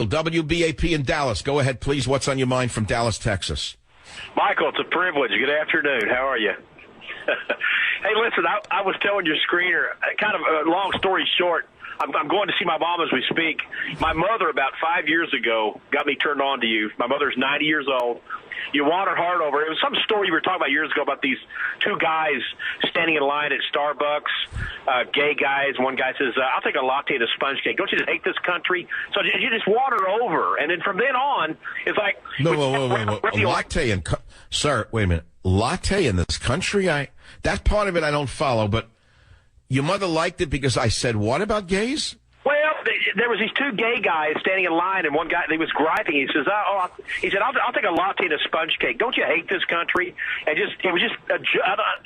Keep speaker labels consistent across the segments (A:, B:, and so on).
A: WBAP in Dallas. Go ahead, please. What's on your mind from Dallas, Texas?
B: Michael, it's a privilege. Good afternoon. How are you? Hey, listen, I was telling your screener, kind of a long story short, I'm going to see my mom as we speak. My mother, about 5 years ago, got me turned on to you. My mother's 90 years old. You won her heart over. It was some story you were talking about years ago about these two guys standing in line at Starbucks, gay guys. One guy says, I'll take a latte and a sponge cake. Don't you just hate this country? So you just won her over. And then from then on, it's like...
A: No. Latte and... Sir, wait a minute. Latte in this country? That part of it I don't follow, but your mother liked it because I said what about gays?
B: Well, there was these two gay guys standing in line, and one guy, he was griping. He says, I'll take a latte and a sponge cake. Don't you hate this country? And it was just, I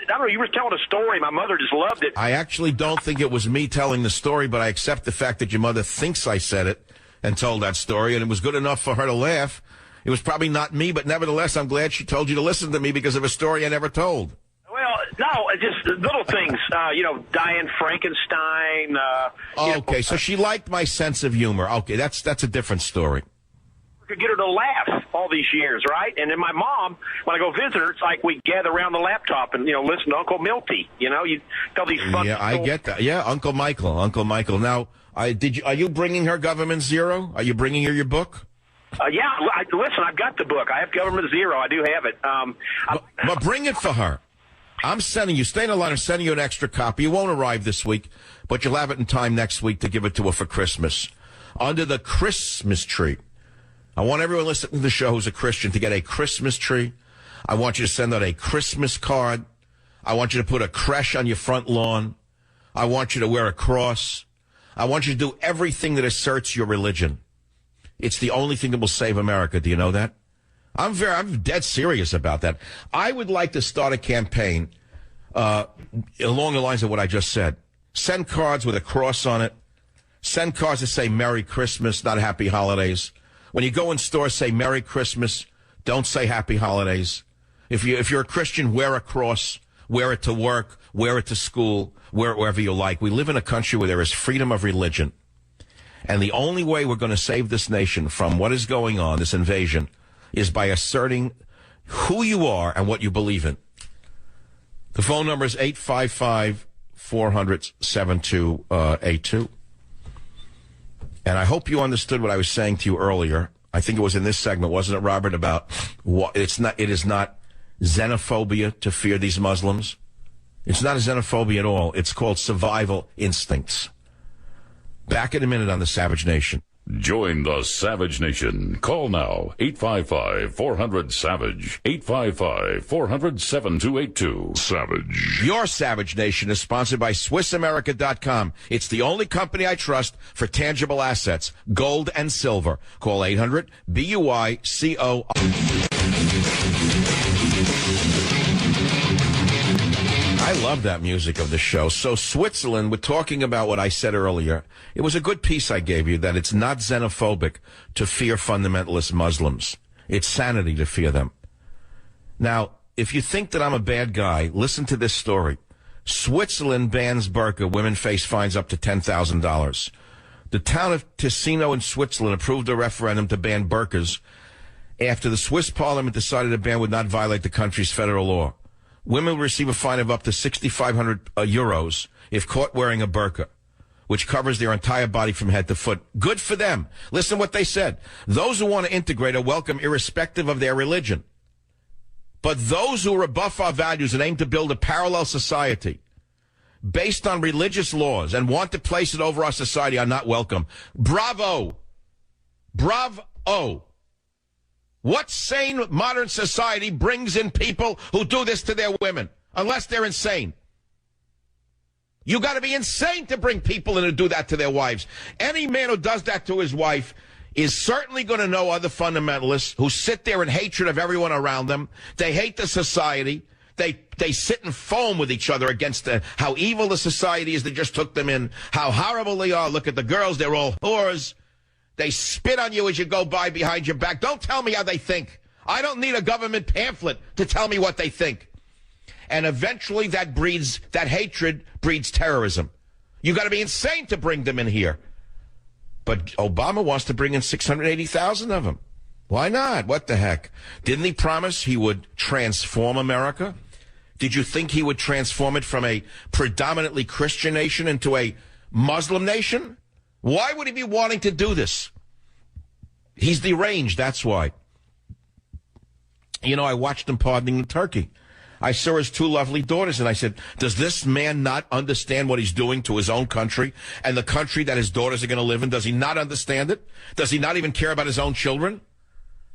B: don't know, you were telling a story. My mother just loved it.
A: I actually don't think it was me telling the story, but I accept the fact that your mother thinks I said it and told that story, and it was good enough for her to laugh. It was probably not me, but nevertheless, I'm glad she told you to listen to me because of a story I never told.
B: Well, no, just little things, Diane Frankenstein.
A: Okay, so she liked my sense of humor. Okay, that's a different story.
B: Could get her to laugh all these years, right? And then my mom, when I go visit her, it's like we gather around the laptop and, listen to Uncle Milty. You tell these fun
A: Yeah, I get that. Yeah, Uncle Michael. Now, are you bringing her Government Zero? Are you bringing her your book?
B: Listen, I've got the book. I have Government Zero. I do have it.
A: But bring it for her. I'm sending you, stay in the line, I'm sending you an extra copy. It won't arrive this week, but you'll have it in time next week to give it to her for Christmas. Under the Christmas tree. I want everyone listening to the show who's a Christian to get a Christmas tree. I want you to send out a Christmas card. I want you to put a creche on your front lawn. I want you to wear a cross. I want you to do everything that asserts your religion. It's the only thing that will save America. Do you know that? I'm dead serious about that. I would like to start a campaign along the lines of what I just said. Send cards with a cross on it. Send cards that say Merry Christmas, not Happy Holidays. When you go in stores, say Merry Christmas. Don't say Happy Holidays. If you're a Christian, wear a cross. Wear it to work. Wear it to school. Wear it wherever you like. We live in a country where there is freedom of religion. And the only way we're going to save this nation from what is going on, this invasion, is by asserting who you are and what you believe in. The phone number is 855-400-7282. And I hope you understood what I was saying to you earlier. I think it was in this segment, wasn't it, Robert, about it is not xenophobia to fear these Muslims. It's not a xenophobia at all. It's called survival instincts. Back in a minute on the Savage Nation.
C: Join the Savage Nation. Call now, 855-400-SAVAGE, 855-400-7282. Savage.
A: Your Savage Nation is sponsored by SwissAmerica.com. It's the only company I trust for tangible assets, gold and silver. Call 800-BUICO. I love that music of the show. So Switzerland, we're talking about what I said earlier. It was a good piece I gave you, that it's not xenophobic to fear fundamentalist Muslims. It's sanity to fear them. Now, if you think that I'm a bad guy, listen to this story. Switzerland bans burqa. Women face fines up to $10,000. The town of Ticino in Switzerland approved a referendum to ban burqas after the Swiss parliament decided a ban would not violate the country's federal law. Women will receive a fine of up to 6,500 euros if caught wearing a burqa, which covers their entire body from head to foot. Good for them. Listen to what they said. Those who want to integrate are welcome irrespective of their religion. But those who rebuff our values and aim to build a parallel society based on religious laws and want to place it over our society are not welcome. Bravo. Bravo. What sane modern society brings in people who do this to their women? Unless they're insane. You got to be insane to bring people in and do that to their wives. Any man who does that to his wife is certainly going to know other fundamentalists who sit there in hatred of everyone around them. They hate the society. They sit and foam with each other against how evil the society is that just took them in, how horrible they are. Look at the girls. They're all whores. They spit on you as you go by behind your back. Don't tell me how they think. I don't need a government pamphlet to tell me what they think. And eventually that hatred breeds terrorism. You got to be insane to bring them in here. But Obama wants to bring in 680,000 of them. Why not? What the heck? Didn't he promise he would transform America? Did you think he would transform it from a predominantly Christian nation into a Muslim nation? Why would he be wanting to do this? He's deranged, that's why. You know, I watched him pardoning the turkey. I saw his two lovely daughters, and I said, does this man not understand what he's doing to his own country and the country that his daughters are going to live in? Does he not understand it? Does he not even care about his own children?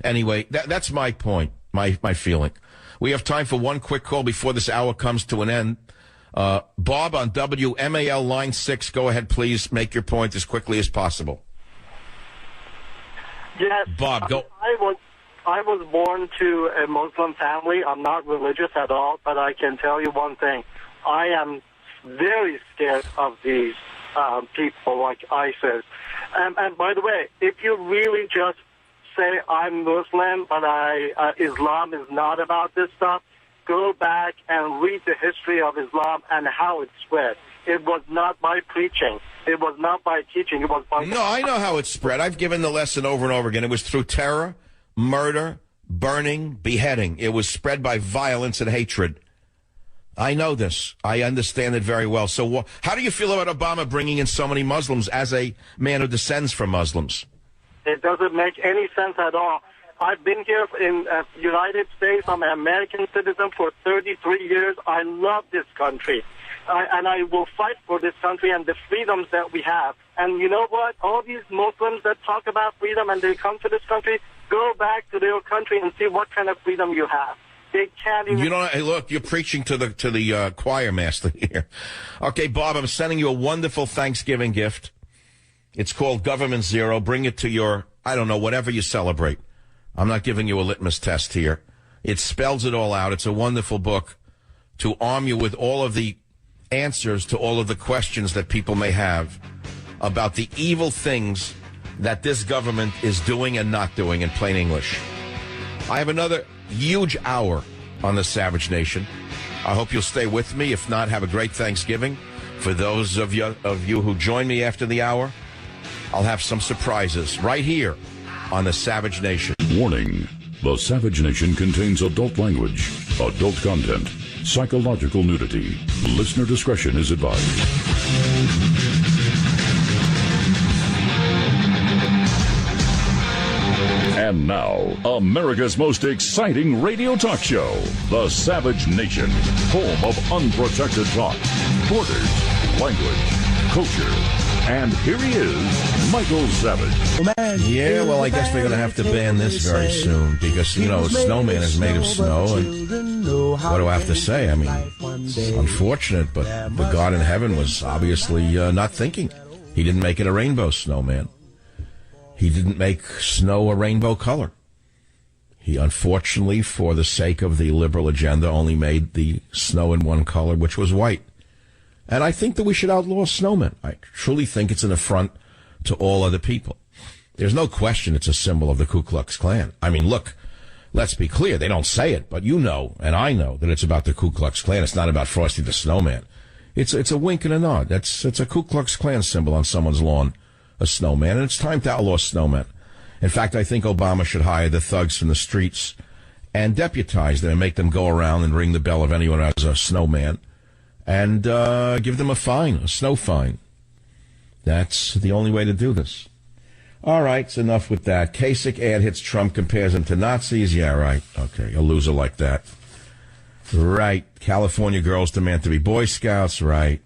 A: Anyway, that's my point, my feeling. We have time for one quick call before this hour comes to an end. Bob on WMAL line 6. Go ahead, please. Make your point as quickly as possible.
D: Yes.
A: Bob, go.
D: I was born to a Muslim family. I'm not religious at all, but I can tell you one thing. I am very scared of these people like ISIS. And by the way, if you really just say I'm Muslim, but Islam is not about this stuff, go back and read the history of Islam and how it spread. It was not by preaching. It was not by teaching. It was by...
A: No, I know how it spread. I've given the lesson over and over again. It was through terror, murder, burning, beheading. It was spread by violence and hatred. I know this. I understand it very well. So how do you feel about Obama bringing in so many Muslims as a man who descends from Muslims?
D: It doesn't make any sense at all. I've been here in the United States. I'm an American citizen for 33 years. I love this country. And I will fight for this country and the freedoms that we have. And you know what? All these Muslims that talk about freedom and they come to this country, go back to their country and see what kind of freedom you have. They can't even...
A: Hey, look, you're preaching to the choir master here. Okay, Bob, I'm sending you a wonderful Thanksgiving gift. It's called Government Zero. Bring it to your, I don't know, whatever you celebrate. I'm not giving you a litmus test here. It spells it all out. It's a wonderful book to arm you with all of the answers to all of the questions that people may have about the evil things that this government is doing and not doing, in plain English. I have another huge hour on the Savage Nation. I hope you'll stay with me. If not, have a great Thanksgiving. For those of you who join me after the hour, I'll have some surprises right here on the Savage Nation.
C: Warning. The Savage Nation contains adult language, adult content, psychological nudity. Listener discretion is advised. And now, America's most exciting radio talk show, The Savage Nation, home of unprotected talk, borders, language, culture. And here he is, Michael Savage.
A: Yeah, well, I guess they're going to have to ban this very soon because, you know, a snowman is made of snow. And what do I have to say? I mean, it's unfortunate, but the God in heaven was obviously not thinking. He didn't make it a rainbow snowman. He didn't make snow a rainbow color. He, unfortunately, for the sake of the liberal agenda, only made the snow in one color, which was white. And I think that we should outlaw snowmen. I truly think it's an affront to all other people. There's no question it's a symbol of the Ku Klux Klan. I mean, look, let's be clear. They don't say it, but you know, and I know, that it's about the Ku Klux Klan. It's not about Frosty the Snowman. It's a wink and a nod. It's a Ku Klux Klan symbol on someone's lawn, a snowman, and it's time to outlaw snowmen. In fact, I think Obama should hire the thugs from the streets and deputize them and make them go around and ring the bell of anyone who has a snowman and give them a fine, a snow fine. That's the only way to do this. All right, it's enough with that. Kasich ad hits Trump, compares him to Nazis. Yeah, right. Okay, a loser like that. Right. California girls demand to be Boy Scouts. Right.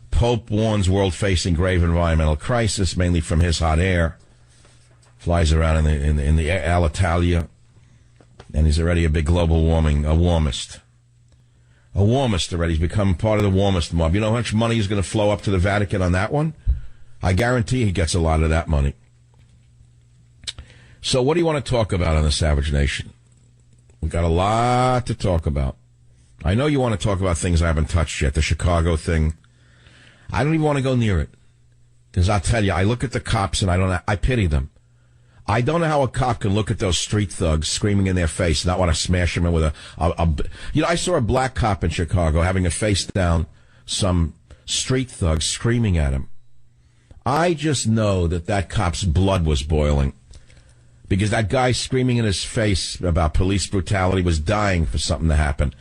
A: Pope warns world facing grave environmental crisis, mainly from his hot air. Flies around in the Alitalia, and he's already a big global warming, a warmist. A warmist already. He's become part of the warmist mob. You know how much money is going to flow up to the Vatican on that one? I guarantee he gets a lot of that money. So what do you want to talk about on the Savage Nation? We've got a lot to talk about. I know you want to talk about things I haven't touched yet. The Chicago thing. I don't even want to go near it. Because I'll tell you, I look at the cops and I pity them. I don't know how a cop can look at those street thugs screaming in their face and not want to smash them in with you know, I saw a black cop in Chicago having to face down some street thugs screaming at him. I just know that cop's blood was boiling because that guy screaming in his face about police brutality was dying for something to happen.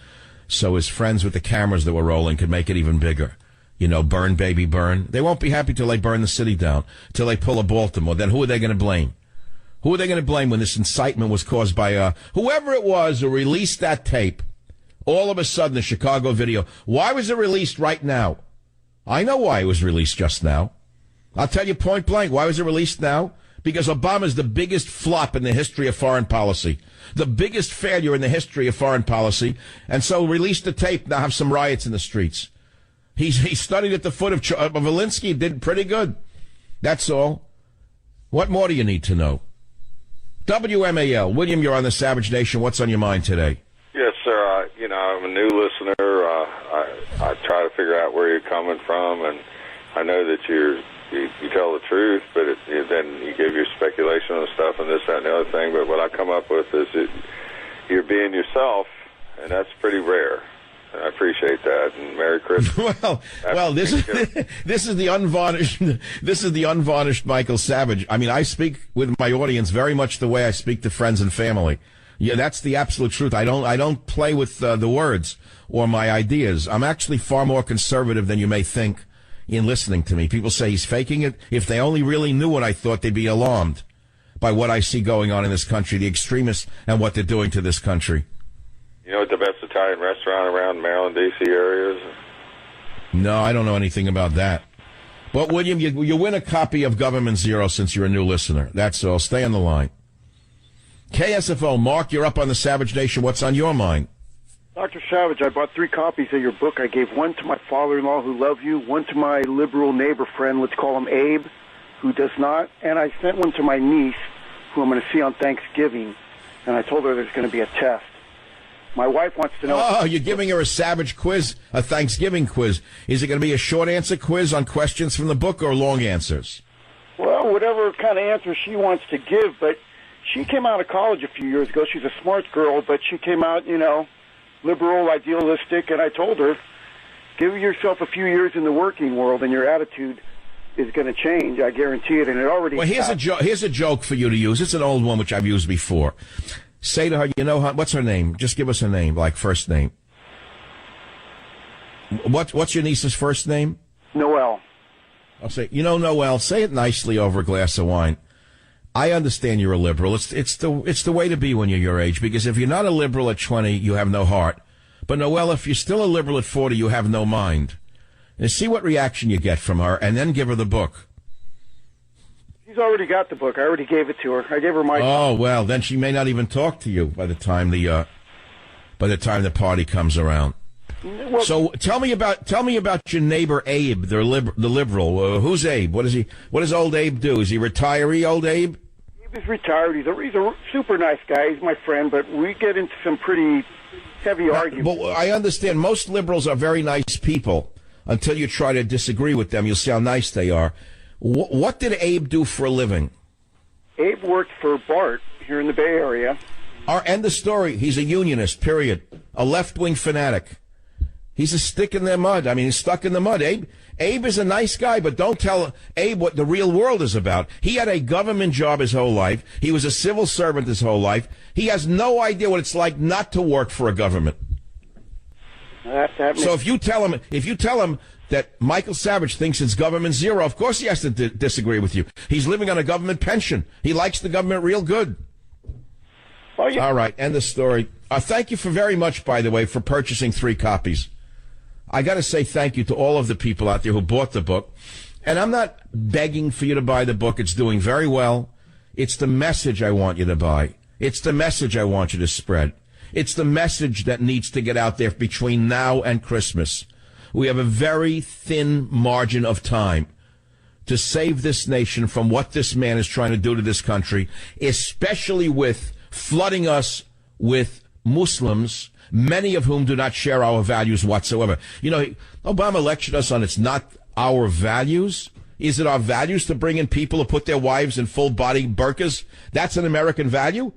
A: So his friends with the cameras that were rolling could make it even bigger. Burn, baby, burn. They won't be happy till they burn the city down, till they pull a Baltimore. Then who are they going to blame? Who are they going to blame when this incitement was caused by whoever it was who released that tape? All of a sudden, the Chicago video. Why was it released right now? I know why it was released just now. I'll tell you point blank. Why was it released now? Because Obama's the biggest flop in the history of foreign policy. The biggest failure in the history of foreign policy. And so release the tape, now have some riots in the streets. He studied at the foot of Alinsky, did pretty good. That's all. What more do you need to know? WMAL. William, you're on the Savage Nation. What's on your mind today?
E: Yes, sir. I'm a new listener. I try to figure out where you're coming from, and I know that you tell the truth, but then you give your speculation on stuff and this, that, and the other thing. But what I come up with is that you're being yourself, and that's pretty rare. And I appreciate that. And Merry Christmas.
A: well, this is the unvarnished Michael Savage. I mean, I speak with my audience very much the way I speak to friends and family. Yeah, that's the absolute truth. I don't play with the words or my ideas. I'm actually far more conservative than you may think in listening to me. People say he's faking it. If they only really knew what I thought, they'd be alarmed by what I see going on in this country, the extremists and what they're doing to this country.
E: You know what the best Italian restaurant around Maryland, D.C. area is?
A: No, I don't know anything about that. But, William, you win a copy of Government Zero since you're a new listener. That's all. Stay on the line. KSFO, Mark, you're up on the Savage Nation. What's on your mind?
F: Dr. Savage, I bought 3 copies of your book. I gave one to my father-in-law who loved you, one to my liberal neighbor friend, let's call him Abe, who does not, and I sent one to my niece, who I'm going to see on Thanksgiving, and I told her there's going to be a test. My wife wants to know...
A: Oh, you're giving her a Savage quiz, a Thanksgiving quiz. Is it going to be a short answer quiz on questions from the book or long answers?
F: Well, whatever kind of answer she wants to give, but she came out of college a few years ago. She's a smart girl, but she came out, liberal, idealistic, and I told her, give yourself a few years in the working world and your attitude is going to change. I guarantee it, and it already
A: Well, here's a joke for you to use. It's an old one which I've used before. Say to her, what's her name? Just give us a name, like first name. What's your niece's first name?
F: Noelle.
A: I'll say, Noelle, say it nicely over a glass of wine. I understand you're a liberal. It's the way to be when you're your age, because if you're not a liberal at 20, you have no heart. But Noelle, if you're still a liberal at 40, you have no mind. And see what reaction you get from her, and then give her the book.
F: She's already got the book. I already gave it to her. I gave her my...
A: Oh, well, then she may not even talk to you by the time the party comes around. Well, so tell me about your neighbor Abe, the liberal. Who's Abe? What does old Abe do? Is he retiree, old Abe?
F: Abe is retired. He's a super nice guy. He's my friend, but we get into some pretty heavy arguments.
A: But I understand most liberals are very nice people until you try to disagree with them. You'll see how nice they are. What did Abe do for a living?
F: Abe worked for BART here in the Bay Area.
A: End the story. He's a unionist, period. A left-wing fanatic. He's a stick in the mud. I mean, he's stuck in the mud. Abe is a nice guy, but don't tell Abe what the real world is about. He had a government job his whole life. He was a civil servant his whole life. He has no idea what it's like not to work for a government. So if you tell him that Michael Savage thinks it's Government Zero, of course he has to disagree with you. He's living on a government pension. He likes the government real good.
F: Oh, yeah.
A: All right, end the story. Thank you very much, by the way, for purchasing 3 copies. I got to say thank you to all of the people out there who bought the book. And I'm not begging for you to buy the book. It's doing very well. It's the message I want you to buy. It's the message I want you to spread. It's the message that needs to get out there between now and Christmas. We have a very thin margin of time to save this nation from what this man is trying to do to this country, especially with flooding us with Muslims, many of whom do not share our values whatsoever. Obama lectured us on it's not our values. Is it our values to bring in people who put their wives in full-body burqas? That's an American value?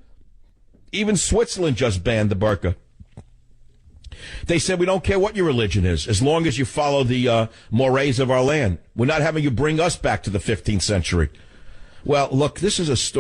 A: Even Switzerland just banned the burqa. They said, we don't care what your religion is, as long as you follow the mores of our land. We're not having you bring us back to the 15th century. Well, look, this is a story.